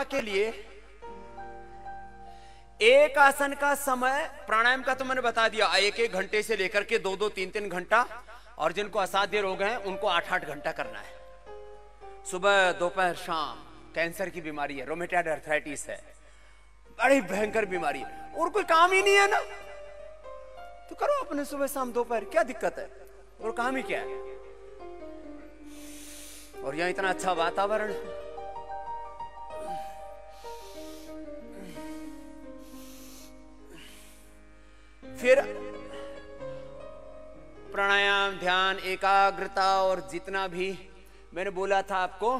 के लिए एक आसन का समय, प्राणायाम का तो मैंने बता दिया, 1-1 घंटे से लेकर के 2-2, 3-3 घंटा, और जिनको असाध्य रोग हैं उनको 8-8 घंटा करना है। सुबह, दोपहर, शाम। कैंसर की बीमारी है, रोमेटॉइड आर्थराइटिस है, बड़ी भयंकर बीमारी है, और कोई काम ही नहीं है ना, तो करो अपने सुबह शाम दोपहर, क्या दिक्कत है, और काम ही क्या है। और यहां इतना अच्छा वातावरण है। फिर प्राणायाम, ध्यान, एकाग्रता, और जितना भी मैंने बोला था आपको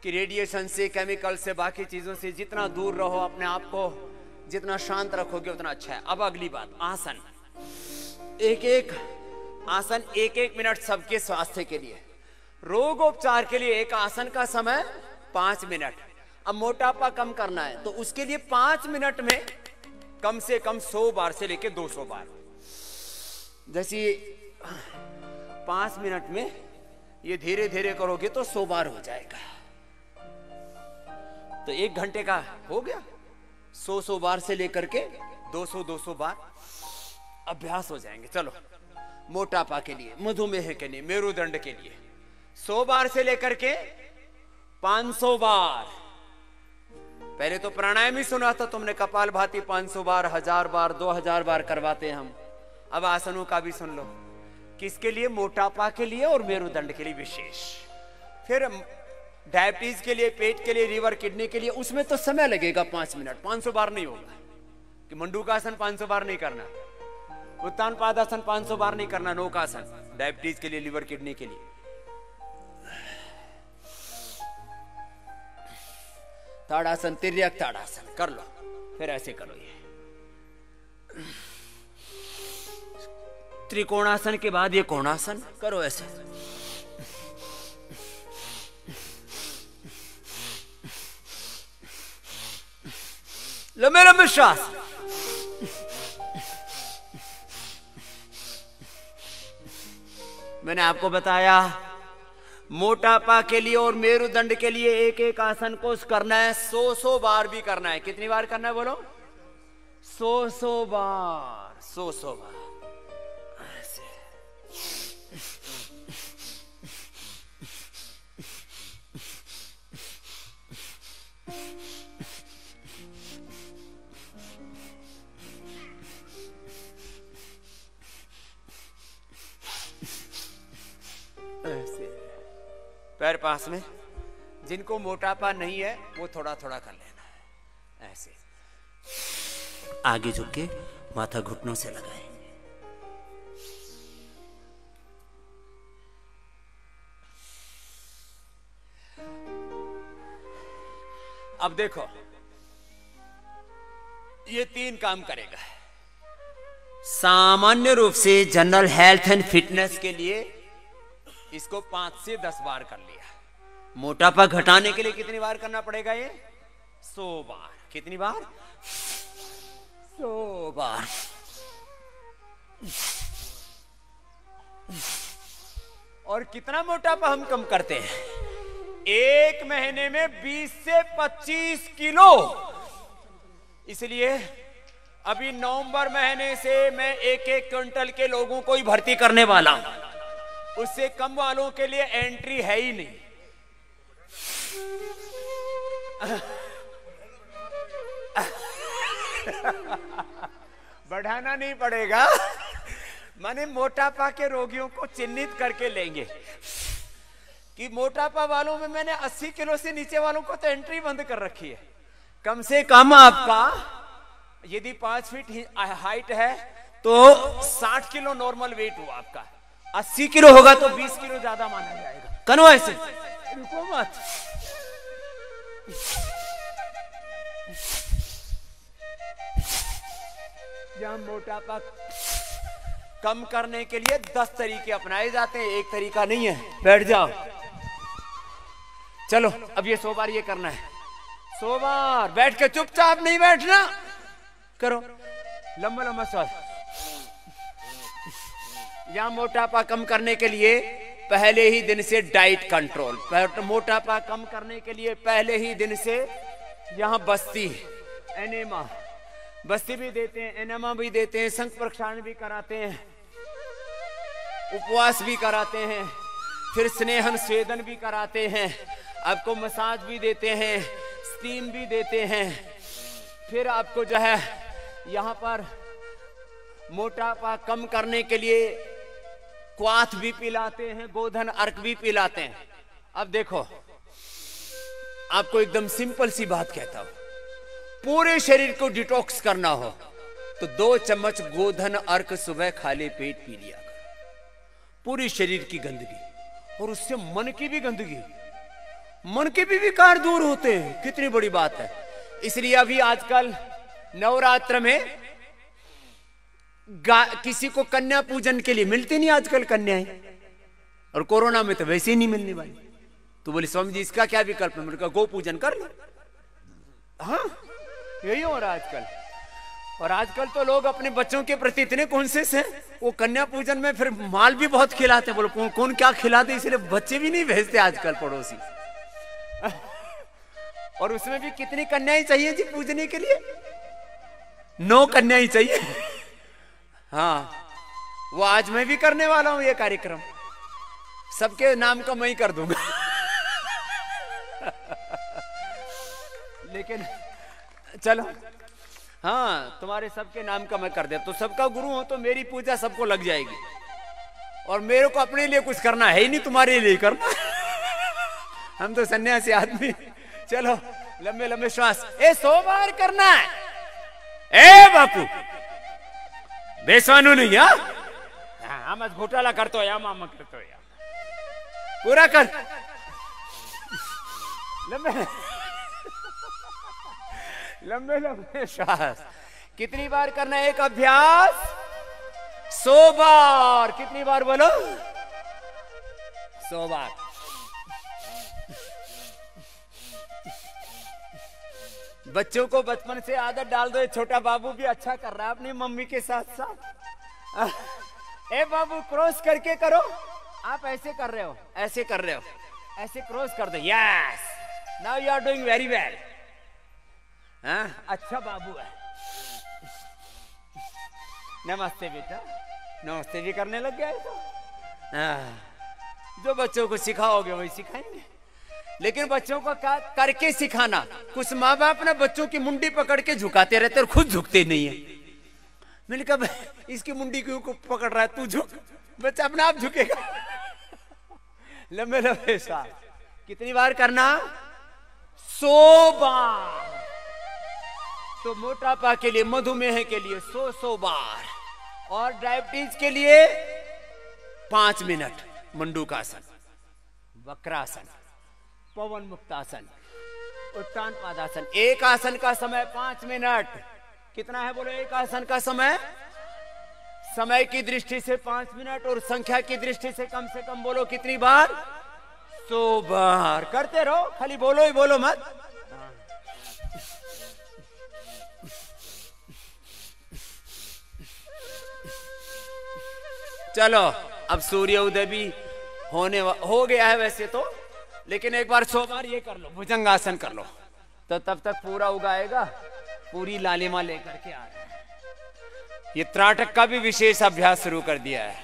कि रेडिएशन से, केमिकल से, बाकी चीजों से जितना दूर रहो, अपने आप को जितना शांत रखोगे उतना अच्छा है। अब अगली बात, आसन। एक एक आसन 1-1 मिनट सबके स्वास्थ्य के लिए। रोगोपचार के लिए एक आसन का समय 5 मिनट। अब मोटापा कम करना है तो उसके लिए 5 मिनट में कम से कम 100 बार से लेके 200 बार। जैसे 5 मिनट में ये धीरे धीरे करोगे तो 100 बार हो जाएगा, तो 1 घंटे का हो गया। 100 बार से लेकर के 200 बार अभ्यास हो जाएंगे। चलो, मोटापा के लिए, मधुमेह के लिए, मेरुदंड के लिए 100 बार से लेकर के 500 बार। पहले तो प्राणायाम ही सुना था तुमने, कपालभाति 500 बार, 1000 बार, 2000 बार करवाते हैं हम। अब आसनों का भी सुन लो, किसके लिए? मोटापा के लिए और मेरुदंड के लिए विशेष। फिर डायबिटीज के लिए, पेट के लिए, लीवर, किडनी के लिए, उसमें तो समय लगेगा 5 मिनट। 500 बार नहीं होगा कि मंडूकासन 500 बार नहीं करना, उत्तान पादासन 500 बार नहीं करना, नौकासन डायबिटीज के लिए, लीवर, किडनी के लिए। ताड़ासन, तिर्यक ताड़ासन कर लो, फिर ऐसे करो। ये त्रिकोणासन के बाद ये कोणासन करो, ऐसे। लंबे लंबे श्वास। मैंने आपको बताया मोटापा के लिए और मेरुदंड के लिए एक एक आसन को करना है, 100 बार भी करना है। कितनी बार करना है बोलो? 100 बार, 100 बार ऐसे। ऐसे पैर पास में। जिनको मोटापा नहीं है वो थोड़ा थोड़ा कर लेना है, ऐसे। आगे झुक के माथा घुटनों से लगाएंगे। अब देखो, ये 3 काम करेगा। सामान्य रूप से जनरल हेल्थ एंड फिटनेस के लिए इसको 5 से 10 बार कर लिया। मोटापा घटाने के लिए कितनी बार करना पड़ेगा? ये 100 बार। कितनी बार? 100 बार। और कितना मोटापा हम कम करते हैं? 1 महीने में 20 से 25 किलो। इसलिए अभी नवंबर महीने से मैं 1-1 क्विंटल के लोगों को ही भर्ती करने वाला हूं। उससे कम वालों के लिए एंट्री है ही नहीं। बढ़ाना नहीं पड़ेगा, माने मोटापा के रोगियों को चिन्हित करके लेंगे कि मोटापा वालों में मैंने 80 किलो से नीचे वालों को तो एंट्री बंद कर रखी है। कम से कम आपका यदि 5 फीट हाइट है तो 60 किलो नॉर्मल वेट हुआ आपका। 80 किलो होगा तो 20 किलो ज्यादा माना जाएगा। करो ऐसे, रुको मत। यह मोटापा कम करने के लिए 10 तरीके अपनाए जाते हैं, एक तरीका नहीं है। बैठ जाओ, चलो अब ये 100 बार ये करना है। 100 बार बैठ के, चुपचाप नहीं बैठना, करो लंबा लंबा श्वास। यहां मोटापा कम करने के लिए पहले ही दिन से डाइट कंट्रोल। मोटापा कम करने के लिए पहले ही दिन से यहाँ बस्ती, एनेमा, बस्ती भी देते हैं, एनेमा भी देते हैं, संख प्रक्षालन भी कराते हैं, उपवास भी कराते हैं, फिर स्नेहन स्वेदन भी कराते हैं, आपको मसाज भी देते हैं, स्टीम भी देते हैं, फिर आपको जो है यहाँ पर मोटापा कम करने के लिए क्वाथ भी पिलाते हैं, गोधन अर्क भी पिलाते हैं। अब देखो, आपको एकदम सिंपल सी बात कहता हूं, पूरे शरीर को डिटॉक्स करना हो तो 2 चम्मच गोधन अर्क सुबह खाली पेट पी लिया करो। पूरी शरीर की गंदगी, और उससे मन की भी गंदगी, मन के भी विकार दूर होते हैं। कितनी बड़ी बात है। इसलिए अभी आजकल नवरात्र में किसी को कन्या पूजन के लिए मिलती नहीं आजकल कन्याएं, और कोरोना में तो वैसे ही नहीं मिलने वाली। तो बोले स्वामी जी इसका क्या विकल्प है? मैंने कहा गो पूजन कर लो। हाँ, यही हो रहा है आजकल। और आजकल तो लोग अपने बच्चों के प्रति इतने कॉन्शियस हैं, वो कन्या पूजन में फिर माल भी बहुत खिलाते हैं। बोलो कौन क्या खिलाते, इसलिए बच्चे भी नहीं भेजते आजकल पड़ोसी। और उसमें भी कितनी कन्याएं चाहिए जी पूजने के लिए? 9 कन्याएं चाहिए। हाँ, वो आज मैं भी करने वाला हूं ये कार्यक्रम, सबके नाम का मैं ही कर दूंगा। लेकिन चलो, हाँ, तुम्हारे सबके नाम का मैं कर दे, तो सबका गुरु हो तो मेरी पूजा सबको लग जाएगी। और मेरे को अपने लिए कुछ करना है ही नहीं, तुम्हारे लिए करना। हम तो सन्यासी आदमी। चलो लंबे लंबे श्वास। 100 बार करना है। ए बापू बेसवानु नहीं, हाँ मत घोटाला करतो या मामा करतो या, पूरा कर। लंबे लंबे लंबे श्वास। कितनी बार करना है एक अभ्यास? 100 बार। कितनी बार बोलो? 100 बार। बच्चों को बचपन से आदत डाल दो। छोटा बाबू भी अच्छा कर रहा है अपनी मम्मी के साथ साथ। ए बाबू क्रॉस करके करो। आप ऐसे कर रहे हो, ऐसे कर रहे हो, ऐसे क्रॉस कर दो। Yes, now you are doing very well. अच्छा बाबू है। नमस्ते बेटा। नमस्ते भी करने लग गया तो। जो बच्चों को सिखाओगे वही सिखाएंगे। लेकिन बच्चों को करके सिखाना। कुछ माँ बाप ना बच्चों की मुंडी पकड़ के झुकाते रहते और खुद झुकते नहीं है। मैंने कहा इसकी मुंडी क्यों पकड़ रहा है, तू झुक, बच्चा अपने आप झुकेगा। लंबे लंबे सांस। कितनी बार करना? 100 बार। तो मोटापा के लिए, मधुमेह के लिए 100 बार, और डायबिटीज के लिए 5 मिनट मंडूकासन, वक्रासन, पवन मुक्तासन, उत्तान पादासन। एक आसन का समय 5 मिनट। कितना है बोलो एक आसन का समय? समय की दृष्टि से 5 मिनट, और संख्या की दृष्टि से कम बोलो कितनी बार? 100 बार। करते रहो, खाली बोलो ही बोलो मत। चलो अब सूर्य उदय भी हो गया है वैसे तो, लेकिन एक बार 100 बार ये कर लो, भुजंगासन कर लो, तो तब तक पूरा उगाएगा, पूरी लालिमा लेकर के आ रहा है। ये त्राटक का भी विशेष अभ्यास शुरू कर दिया है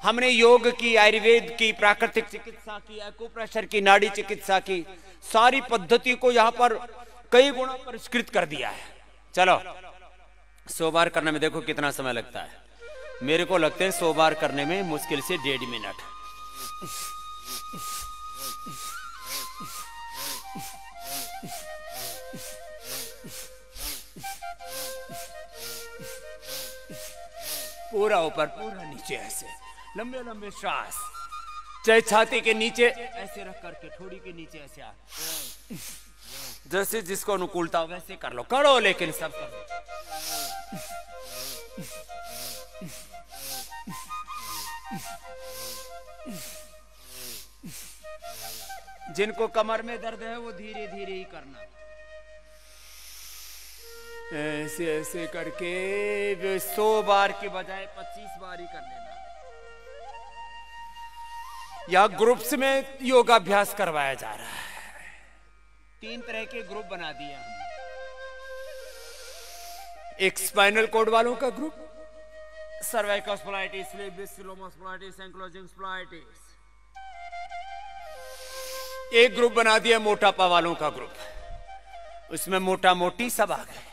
हमने। योग की, आयुर्वेद की, प्राकृतिक चिकित्सा की, एक्यूप्रेशर की, नाड़ी चिकित्सा की, सारी पद्धति को यहाँ पर कई गुना परिष्कृत कर दिया है। चलो 100 बार करने में देखो कितना समय लगता है। मेरे को लगते हैं 100 बार करने में मुश्किल से 1.5 मिनट। पूरा ऊपर, पूरा नीचे, ऐसे लंबे लंबे श्वास। चाहे छाती के नीचे ऐसे रख करके, ठोड़ी के नीचे ऐसे आ, जैसे जिसको अनुकूलता हो वैसे कर लो, करो, लेकिन सब करो। जिनको कमर में दर्द है वो धीरे धीरे ही करना, ऐसे ऐसे करके 100 बार की बजाय 25 बार ही कर लेना। या ग्रुप्स में योगाभ्यास करवाया जा रहा है। 3 तरह के ग्रुप बना दिए हमने। एक स्पाइनल कॉर्ड वालों का group, cervical spondylitis, slip disc spondylitis, ankylosing spondylitis. एक ग्रुप बना दिया मोटापा वालों का ग्रुप, उसमें मोटा मोटी सब आ गए।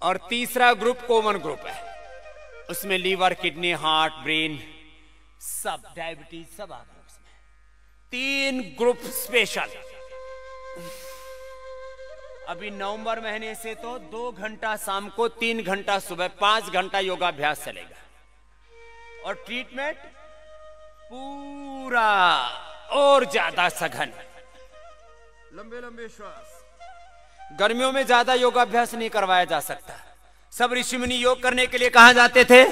और तीसरा ग्रुप कॉमन ग्रुप है, उसमें लीवर, किडनी, हार्ट, ब्रेन, सब, डायबिटीज सब आ गए उसमें। 3 ग्रुप स्पेशल। अभी नवंबर महीने से तो 2 घंटा शाम को, 3 घंटा सुबह, 5 घंटा योगाभ्यास चलेगा। और ट्रीटमेंट पूरा और ज्यादा सघन, लंबे लंबे श्वास। गर्मियों में ज्यादा योगाभ्यास नहीं करवाया जा सकता। सब ऋषि मुनि योग करने के लिए कहां जाते थे?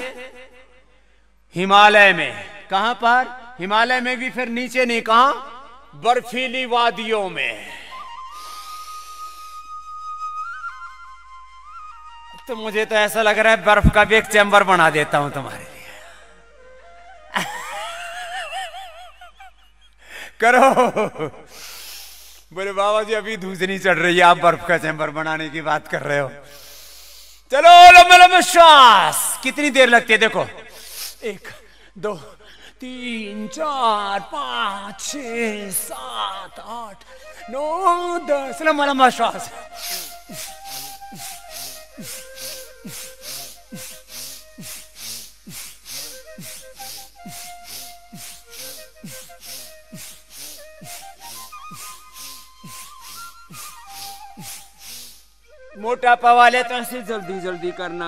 हिमालय में। कहां पर? हिमालय में भी फिर नीचे नहीं, कहां? बर्फीली वादियों में। तो मुझे तो ऐसा लग रहा है बर्फ का भी एक चैम्बर बना देता हूं तुम्हारे लिए। करो। बोले बाबा जी अभी धूस नहीं चढ़ रही है, आप बर्फ का चैम्बर बनाने की बात कर रहे हो। चलो लंबे लंबे श्वास। कितनी देर लगती है देखो? 1 2 3 4 5 6 7 8 9 10। लंबा लंबा श्वास। मोटापा वाले तो ऐसे जल्दी जल्दी करना,